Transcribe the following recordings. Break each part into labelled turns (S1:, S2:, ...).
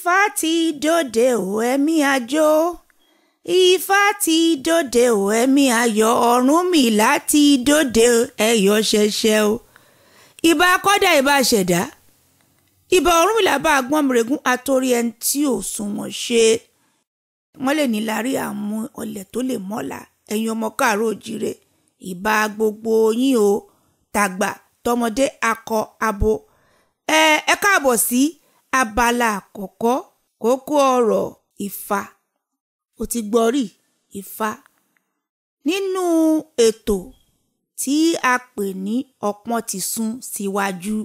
S1: Ifá ti dòde o ẹ̀mí àjò, Ifá ti dòde o ẹ̀mí ayọ̀, Ọ̀rúnmìlà ti dòde ẹ̀yọ̀ ṣẹ̀ṣẹ̀ o. Ìbà akọ́dà ìbà ṣẹ̀dá, ìbà Ọ̀rúnmìlà bá Agbọ́nmìrègún àtòrí ẹni tí ò sunwọ̀n ṣe. Wọ́n lè ní lárí àmú ọlẹ̀ tó lè mọ́la, ẹ̀yin ọmọ káàárọ̀ oòjíire. Ìbà gbogbo yín o, tàgbà tọmọdé akọ abo. Ẹ káàbọ̀ sí abala àkọ́kọ́, kókó ọ̀rọ̀ Ifá. O ti gbọ́ rí Ifá nínú ètò tí a pè ní ọpọ́n ti sún síwájú.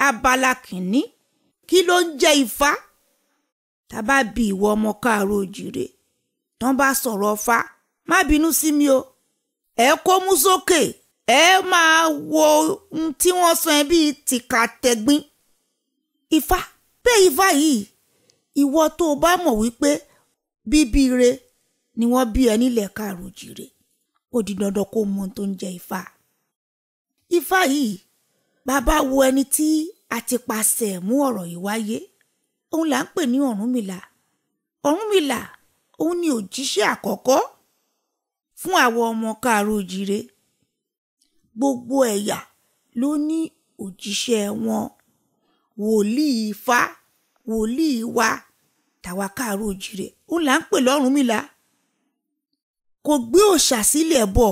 S1: Abala kìíní, kí ló ń jẹ́ Ifá? Tá bá bi ìwọ ọmọ káàárọ̀ oòjíire, tán bá sọ̀rọ̀ Ifá, má bínú sí mi o, ẹ kó mú sókè, ẹ máa wo ohun tí wọ́n sọ ẹ bíi tìkà tẹ̀gbin. Ifá, bẹ́ẹ̀ Ifá yìí, ìwọ tó o bá mọ̀ wípé bíbí ire ni wọ́n bí ẹ nílẹ̀ káàárọ̀ oòjíire, ó di dandan kó mọ ohun tó ń jẹ́ Ifá. Ifá yìí, bàbá wo ẹni tí a ti pàṣẹ mú ọ̀rọ̀ yìí wáyé, òun là ń pè ní Ọ̀rúnmìlà. Ọ̀rúnmìlà, òun ni òjíṣẹ́ àkọ́kọ́ fún àwọn ọmọ káàárọ̀ oòjíire. Gbogbo ẹ̀yà ló ní òjíṣẹ́ wọn. Wòlíì Ifá, wòlíì wa tàwa káàárọ̀ oòjíire, òun là ń pè l'Ọ̀rúnmìlà. Kò gbé òòṣà sílẹ̀ bọ̀,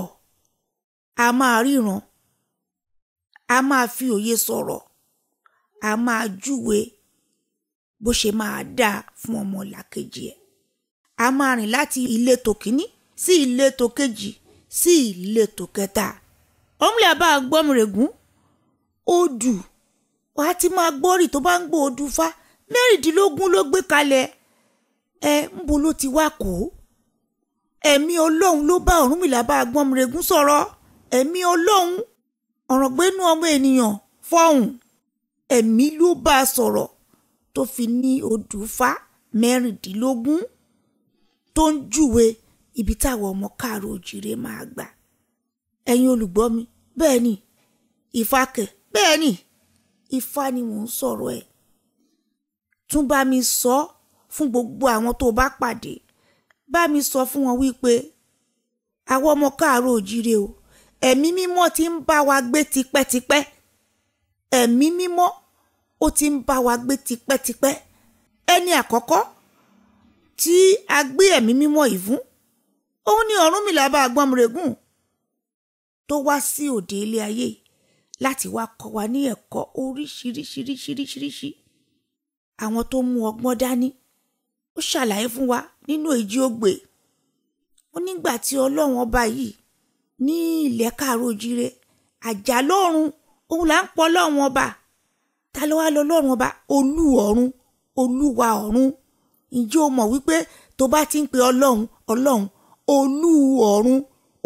S1: a máa ríran, a máa fi òye sọ̀rọ̀, a máa júwe bó ṣe máa dáa fún ọmọ làkejì ẹ̀. A máa rìn láti ìletò kìíní sí ìletò kejì sí ìletò kẹta. Ọ̀rúnmìlà bá Agbọ́nmìrègún, odù, wà á ti máa gbọ́rì tó bá ń gbọ́ odù Ifá 16 ló gbé kalẹ̀. Ńbo ló ti wá kó? Ẹ̀mí Ọlọ́run ló bá Ọ̀rúnmìlà bá Agbọ́nmìrègún sọ̀rọ̀. Ẹ̀mí Ọlọ́run, ọ̀rọ̀ gbénú ọmọ ènìyàn fọ́hùn. Ẹ̀mí ló bá a sọ̀rọ̀ tó fi ní odù Ifá 16 tó ń júwe ibi táwọn ọmọ káàárọ̀ oòjíire máa gbà. Ẹ̀yin olùgbọ́ mi, bẹ́ẹ̀ ni Ifá kẹ̀, bẹ́ẹ̀ ni Ifá ni mò ń sọ̀rọ̀ ẹ̀. Tún bá mi sọ fún gbogbo àwọn tó bá pàdé, bá mi sọ fún wọn wípé àwọn ọmọ káàárọ̀ oòjíire o, ẹ̀mí mímọ́ ti ń bá wa gbé tipẹ́tipẹ́. Ẹ̀mí mímọ́ ó ti ń bá wa gbé tipẹ́tipẹ́. Ẹni àkọ́kọ́ tí a gbé ẹ̀mí mímọ́ yìí fún, òun ni Ọ̀rúnmìlà bá Agbọ́nmìrègún, tó wá sí òde ilé ayé láti wá kọ́ wa ní ẹ̀kọ́ oríṣiríṣiríṣiríṣiríṣi. Àwọn tó mú ọgbọ́n dání, ó ṣàlàyé fún wa nínú Èjì Ogbè. Ó nígbà tí Ọlọ́run ọba yìí ní ilẹ̀ káàárọ̀ oòjíire, Àjàlọ́run, òun là ń pọ̀ Ọlọ́run ọba. Ta ló wá lọ Ọlọ́run ọba? Olú ọ̀run, Olúwa ọ̀run. Ǹjẹ́ o mọ̀ wípé tó bá ti ń pe Ọlọ́run, Ọlọ́run, Olú ọ̀run,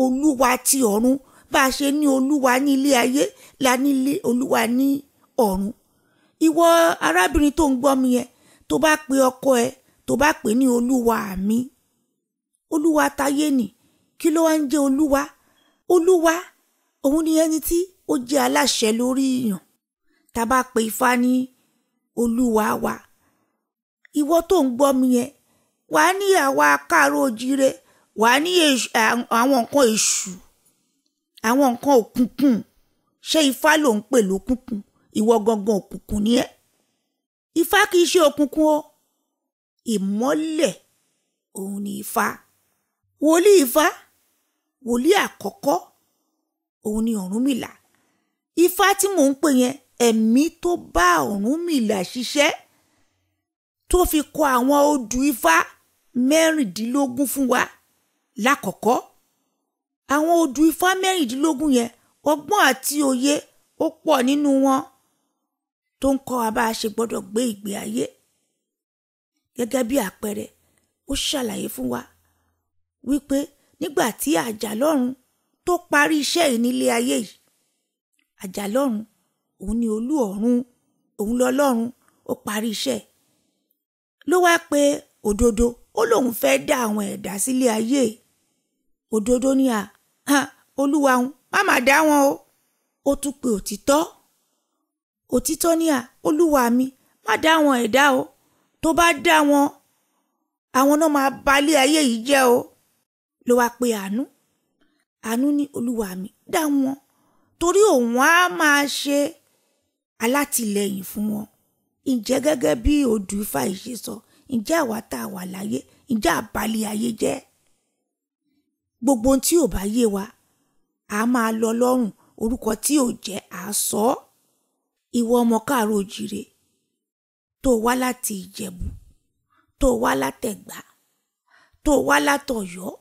S1: Olúwa ti ọ̀run, bá a ṣe ní Olúwa ní ilé ayé la ní Olúwa ní ọ̀run. Ìwọ arábìnrin tó ń gbọ́ mi yẹn, tó bá pe ọkọ ẹ, tó bá pè ní Olúwa mi, Olúwa táyé nì, kí ló wá ń jẹ́ Olúwa? Olúwa, òun ni ẹni tí ó jẹ́ aláṣẹ lórí èèyàn. Tá bá pe Ifá ní Olúwa wa, ìwọ tó ń gbọ́ mi yẹn, wà á ní àwa káàárọ̀ oòjíire, wà á ní àwọn nǹkan èṣù, àwọn nǹkan òkùnkùn. Ṣé Ifá ló ń pè lókùnkùn? Ìwọ gangan òkùnkùn ni ẹ́. Ifá kì í ṣe òkùnkùn o, ìmọ́lẹ̀ òun ni Ifá. Wòlíì Ifá, wòlíì àkọ́kọ́, òun ni Ọ̀rúnmìlà. Ifá tí mò ń pè yẹn, ẹ̀mí tó bá Ọ̀rúnmìlà ṣiṣẹ́ tó fi kọ àwọn odù Ifá 16 fún wa. Lákọ̀ọ́kọ́, àwọn odù Ifá 16 yẹn, ọgbọ́n àti òye ó pọ̀ nínú wọn tó ń kọ́ wa bá a ṣe gbọ́dọ̀ gbé ìgbé ayé. Gẹ́gẹ́ bí àpẹẹrẹ, ó ṣàlàyé fún wa wípé nígbà tí Àjàlọ́run tó parí iṣẹ́ yìí nílé ayé yìí, Àjàlọ́run, òun ni olú ọ̀run, òun lọ́lọ́run, ó parí iṣẹ́. Ló wá pé Òdodo, ó lóun fẹ́ dá àwọn ẹ̀dá sílé ayé. Òdodo ní Olúwa òun, má má dá wọn o. Ó tún pé Òtítọ́. Òtítọ́ ní Olúwa mi, má dá àwọn ẹ̀dá o, tó bá dá wọn, àwọn náà máa balẹ̀ ayé yìí jẹ́ o. Ló wá pe Àánú ní Olúwa mi dá wọn, torí òun á máa ṣe alátìlẹyìn fún wọn. Ǹjẹ́ gẹ́gẹ́ bí odù Ifá yìí ṣe sọ, ǹjẹ́ àwa tá a wà láyé, ǹjẹ́ àbálẹ̀ ayé jẹ́? Gbogbo ohun tí ò bá yé wa, a máa lọ lọ́rùn, orúkọ tí ò jẹ́ à sọ. Ìwọ ọmọ káàárọ̀ oòjíire tó wá láti Ìjẹ̀bú, tó wá látẹ̀gbá, tó wá látọ̀yọ́,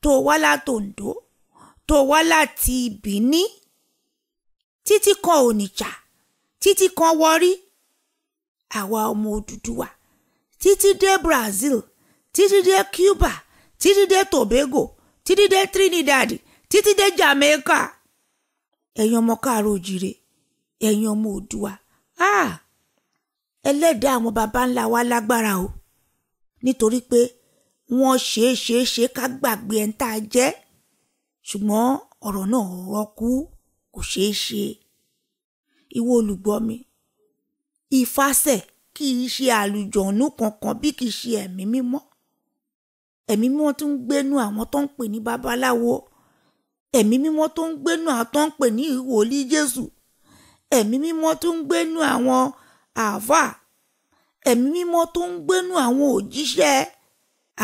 S1: tó wá látòǹdó, tó wá láti Bìní, títí kan Onitsha, títí kan Warri, àwa ọmọ Odùduwà, títí dé Brazil, títí dé Cuba, títí dé Tobago, títí dé Trinidad, títí dé Jamaica. Ẹ̀yin ọmọ káàárọ̀ oòjíire, ẹ̀yin ọmọ Oòduà, ẹlẹ́dàá àwọn baba ńlá wa lágbára o, nítorí pé wọ́n ṣe ká gbàgbé ẹni tá a jẹ́, ṣùgbọ́n ọ̀rọ̀ náà rọ́kú, kò ṣeé ṣe. Ìwọ olùgbọ́ mi, ìfàsẹ̀ kì í ṣe àlùjọ̀nú kankan bí kì í ṣe ẹ̀mí mímọ́. Ẹ̀mí mímọ́ tó ń gbénú àwọn tó ń pè ní babaláwo, ẹ̀mí mímọ́ tó ń gbénú àwọn tó ń pè ní wòlíì Jésù, ẹ̀mí mímọ́ tó ń gbénú àwọn àáfàá, ẹ̀mí mímọ́ tó ń gbénú àwọn òjíṣẹ́,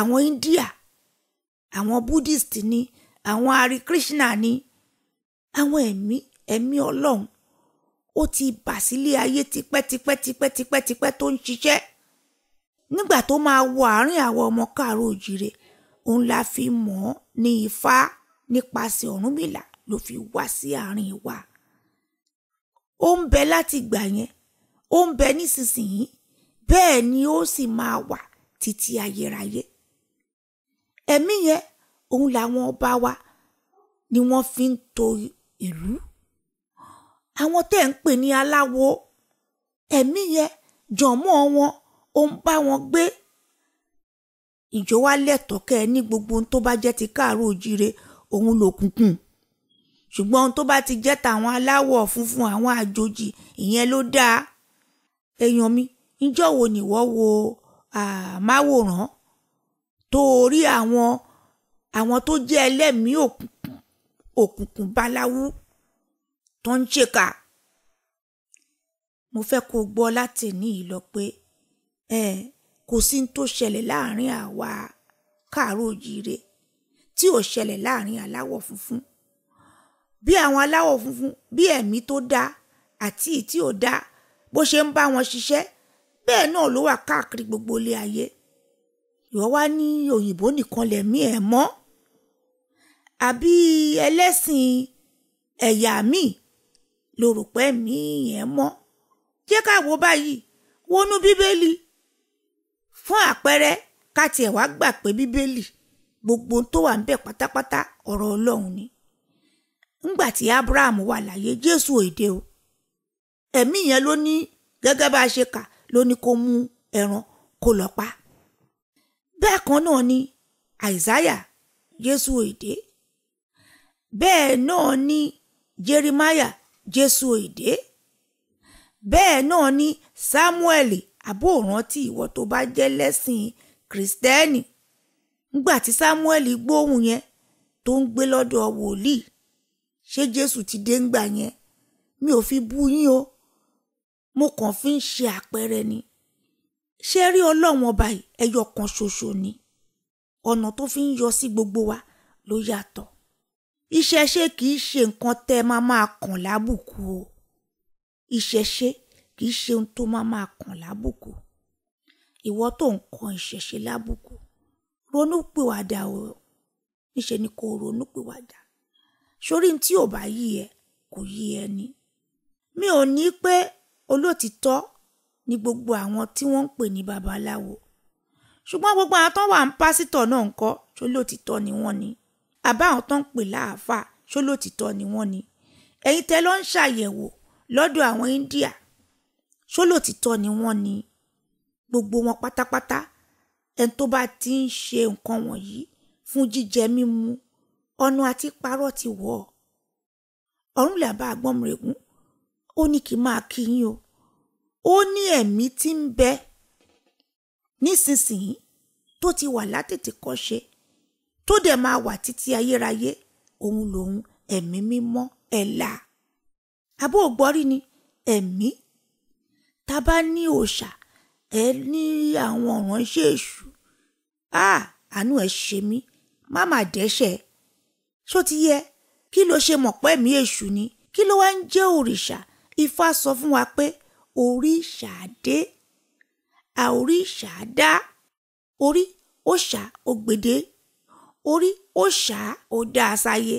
S1: àwọn India, àwọn Buddhist ni, àwọn Hare Krishna ni, àwọn ẹ̀mí Ọlọ́run ó ti bà sílé ayé tipẹ́ tó ń ṣiṣẹ́. Nígbà tó máa wọ àárín àwọn ọmọ káàárọ̀ oòjíire, òun la fi mọ̀ ọ́ ní Ifá nípasẹ̀ Ọ̀rúnmìlà ló fi wá sí àárín wa. Ó ń bẹ láti ìgbà yẹn, ó ń bẹ nísinsìnyí, bẹ́ẹ̀ ni ó sì máa wà títí ayérayé. Ẹ̀mí yẹn òun làwọn ọba wa ni wọ́n fi ń tò ìlú. Àwọn tẹ́ ń pè ní aláwo, ẹ̀mí yẹn jọ̀mọ́ wọn ó ń bá wọn gbé. Ìjọ wa lẹ́tọ̀ọ́ kẹ́ ẹ ní gbogbo ohun tó bá jẹ́ ti káàárọ̀ oòjíire òun lòkùnkùn, ṣùgbọ́n ohun tó bá ti jẹ́ tàwọn aláwọ̀ funfun, àwọn àjòjì, ìyẹn ló dáa. Èèyàn mi, ìjọ wo ni wọ́n wo máwòrán tó rí àwọn tó jẹ́ ẹlẹ́mìí òkùnkùn báláwú tó ń ṣèkà? Mo fẹ́ kó gbọ́ láti ní ìlọ pé kò sí ní tó ṣẹlẹ̀ láàrin àwa káàárọ̀ oòjíire tí ò ṣẹlẹ̀ láàrin aláwọ̀ funfun. Bí àwọn aláwọ̀ funfun, bí ẹ̀mí tó dá àti tí ò dá bó ṣe ń bá wọn ṣiṣẹ́, bẹ́ẹ̀ náà ló wà káàkiri gbogbo ilé ayé. Ìwọ wá ní òyìnbó nìkan lẹ̀mí ẹ̀ mọ́, àbí ẹlẹ́sìn ẹ̀yà míì ló rò pé ẹ̀mí ẹ̀ mọ́? Jẹ́ ká wo báyìí, wọnú Bíbélì. Fún àpẹẹrẹ, ká tiẹ̀ wá gbà pé Bíbélì gbogbo tó wà ń bẹ̀ pátápátá ọ̀rọ̀ Ọlọ́run ni. Ńgbà tí Abraham wà láyé, Jésù ò dé o. Ẹ̀mí yẹn ló ní, gẹ́gẹ́ bá a ṣe kà, ló ní kó mú ẹran kó lọ pa. Bẹ́ẹ̀ kan náà ni Àìsáyà, Jésù ò dé. Bẹ́ẹ̀ náà ni Jeremiah, Jésù ò dé. Bẹ́ẹ̀ náà ni Sámúẹ́lì, àbó rántí ìwọ tó bá jẹ́ lẹ́sìn Kristẹni. Ńgbà tí Sámúẹ́lì gbóhùn yẹn tó ń gbé lọ́dọ̀ wòlíì, ṣé Jésù ti dé ńgbà yẹn? Mi ò fi bú yín o, mo kàn fi ń ṣe àpẹẹrẹ ni. Ṣé rí Ọlọ́run ọba yìí ẹyọ kan ṣoṣo ni, ọ̀nà tó fi ń yọ sí gbogbo wa ló yàtọ̀. Ìṣẹ̀ṣe kì í ṣe nǹkan tẹ́ máa kàn lábùkù o. Ìṣẹ̀ṣe kì í ṣe ohun tó máa kàn lábùkù. Ìwọ tó ń kan ìṣẹ̀ṣe lábùkù, ronúpìwàdà o. Níṣe ni kò ronúpìwàdà. Sórí tí ò bá yí ẹ kò yí ẹ ni. Mi ò ní pé olótìtọ́ ni gbogbo àwọn tí wọ́n ń pè ní babaláwo, ṣùgbọ́n gbogbo àwọn tó wà ń pásítọ̀ náà ń kọ́ ṣólótìtọ́ ni wọ́n ni. Àbá àwọn tó ń pè láàfáà ṣólótìtọ́ ni wọ́n ni. Ẹ̀yin tẹ́ lọ ń ṣàyẹ̀wò lọ́dọ̀ àwọn India, ṣólótìtọ́ ni wọ́n ni. Gbogbo wọn pátápátá, ẹni tó bá ti ń ṣe nǹkan wọ̀nyí fún jíjẹ mímu, ọ̀nà àti parọ́ ti wọ̀. Ọ̀rúnmìlà bá Àgbọnmìrègún, ó ní kí n máa kí yín o. Ó ní ẹ̀mí tí ń bẹ nísinsìnyí tó ti wà látètè kọ́ṣe tó dẹ̀ máa wà títí ayérayé, òun lòun ẹ̀mí mímọ́ ẹ̀là. Àbó ògbọ́rí ni ẹ̀mí. Tá bá ní òòṣà ẹ ní àwọn ìránṣẹ́ èṣù, àánú ẹ ṣe mí, má mà dẹ́ṣẹ̀. Ṣó ti yẹ? Kí ló ṣe mọ̀ pé ẹ̀mí èṣù ni? Kí ló wá ń jẹ́ òrìṣà? Ifá sọ fún wa pé òrìṣà dé, àòrìṣà dá. Orí ó ṣà ó gbèdé, orí ó ṣà ó dá a sáyé.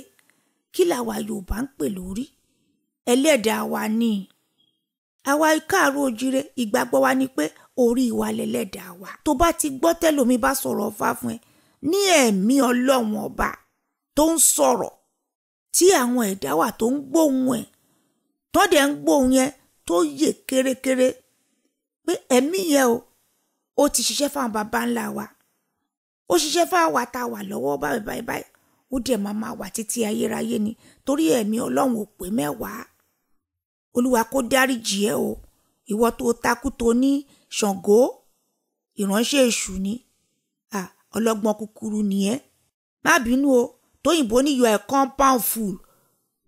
S1: Kí làwa Yorùbá ń pè lórí? Ẹlẹ́dàá wa ni. Àwa Káàárọ̀ Oòjíire ìgbàgbọ́ wa ni pé orí wa lẹlẹ́dàá wa. Tó bá ti gbọ́ tẹ́lòmí bá sọ̀rọ̀ Ifá fún ẹ ní ẹ̀mí Ọlọ́run ọba tó ń sọ̀rọ̀, tí àwọn ẹ̀dá wà tó ń gbóhùn ẹ̀, tó dẹ̀ ń gbóhùn yẹn tó yè kérékéré, pé ẹ̀mí yẹn ó ti ṣiṣẹ́ fáwọn baba ńlá wa, ó ṣiṣẹ́ fáwọn wa tá a wà lọ́wọ́ báyìí, ó dẹ̀ máa wà títí ayérayé ni, torí ẹ̀mí Ọlọ́run ò pé mẹ́wàá. Olúwa kó dáríjì ẹ́ o, ìwọ tó takú tó ní Ṣàngó ìránṣẹ́ èṣù ni, ọlọ́gbọ́n kúkúrú ni ẹ́. Má bínú o, tóyìnbó ní you are a compound fool,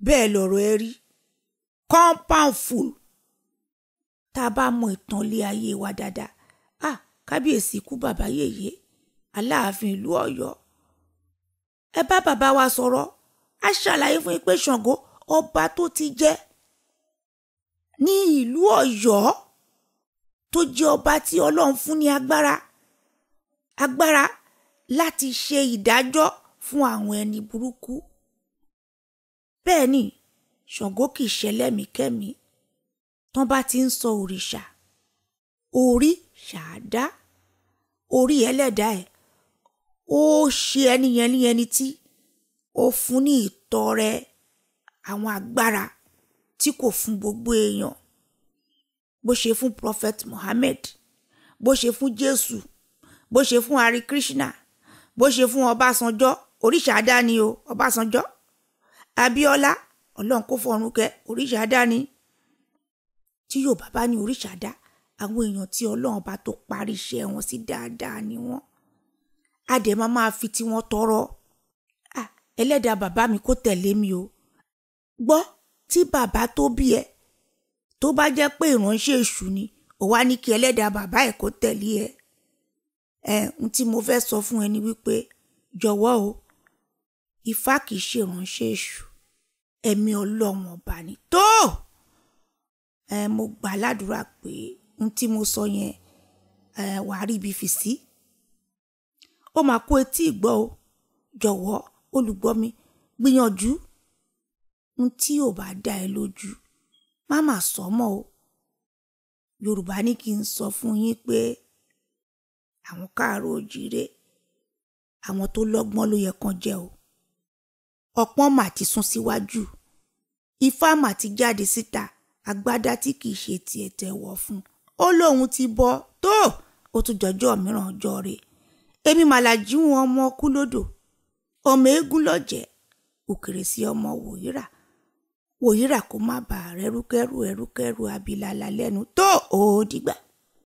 S1: bẹ́ẹ̀ lọ̀rọ̀ ẹ rí, compound fool. Tá a bá mọ ìtàn ilé ayé wa dáadáa, kábíyèsí ikú bàbá yèyé Aláàfin ìlú Ọ̀yọ́, ẹ bá bàbá wa sọ̀rọ̀, a ṣàlàyé fún yín pé Ṣàngó ọba tó ti jẹ́ ní ìlú Ọ̀yọ́, tó jẹ́ ọba tí Ọlọ́run fún ní agbára láti ṣe ìdájọ́ fún àwọn ẹni burúkú. Bẹ́ẹ̀ ni Ṣàngó kìí ṣẹlẹ́mìíkẹ́mí. Tán bá ti ń sọ òrìṣà, òrìṣà dá, orí ẹlẹ́dàá ẹ̀ ó ṣe ẹni yẹn ní ẹni tí ó fún ní ìtọrẹ àwọn agbára tí kò fún gbogbo èèyàn. Bó ṣe fún Prophet Muhammad, bó ṣe fún Jésù, bó ṣe fún Hare Krishna, bó ṣe fún Ọbásanjọ́, òrìṣà dá ni o. Ọbásanjọ́, Abíọ́lá, Ọlọ́run kó fọ̀run kẹ́, òrìṣà dá ni. Tí Yorùbá bá ní òrìṣà dá, àwọn èèyàn tí Ọlọ́run bá tó parí iṣẹ́ wọn sí dáadáa ni wọ́n. A dẹ̀ máa fi tí wọ́n tọrọ. Ẹlẹ́dàá bàbá mi kó tẹ̀lé mi o. Gbọ́, tí bàbá tó bí ẹ tó bá jẹ́ pé ìránṣẹ́ èṣù ni, ó wá ní kí ẹlẹ́dàá bàbá ẹ̀ kó tẹ̀lé ẹ. N tí mo fẹ́ sọ fún ẹ ni wípé jọ̀wọ́ o, Ifá kìí ṣe ìránṣẹ́ èṣù, ẹ̀mí Ọlọ́run ọba ni. Tó mo gbà ládùúrà pé n tí mo sọ yẹn wàá rí ibi fi sí. Ó máa kó etí ìgbọ́ o. Jọ̀wọ́ olùgbọ́ mi, gbìyànjú n tí ò bá dá ẹ lójú má mà sọ mọ́ o. Yorùbá ní kí n sọ fún yín pé àwọn Káàárọ̀ Oòjíire àwọn tó lọ́gbọ́n ló yẹ kán jẹ́ o. Ọpọ́n mà ti sún síwájú, Ifá mà ti jáde síta, agbádá tí kìí ṣe tiẹ̀ tẹ̀wọ̀ fún. Ó lóun ti bọ́ tó, ó tún jọjọ́ mìíràn ọjọ́ rẹ̀. Èmi màlàjí wọn ọmọ kú lódò, ọmọ eégún lọ́jẹ̀, òkèrè sí ọmọ wòyíra kó má bàa rẹ́rúkẹ́rú abilala lẹ́nu. Tó, ó dìgbà.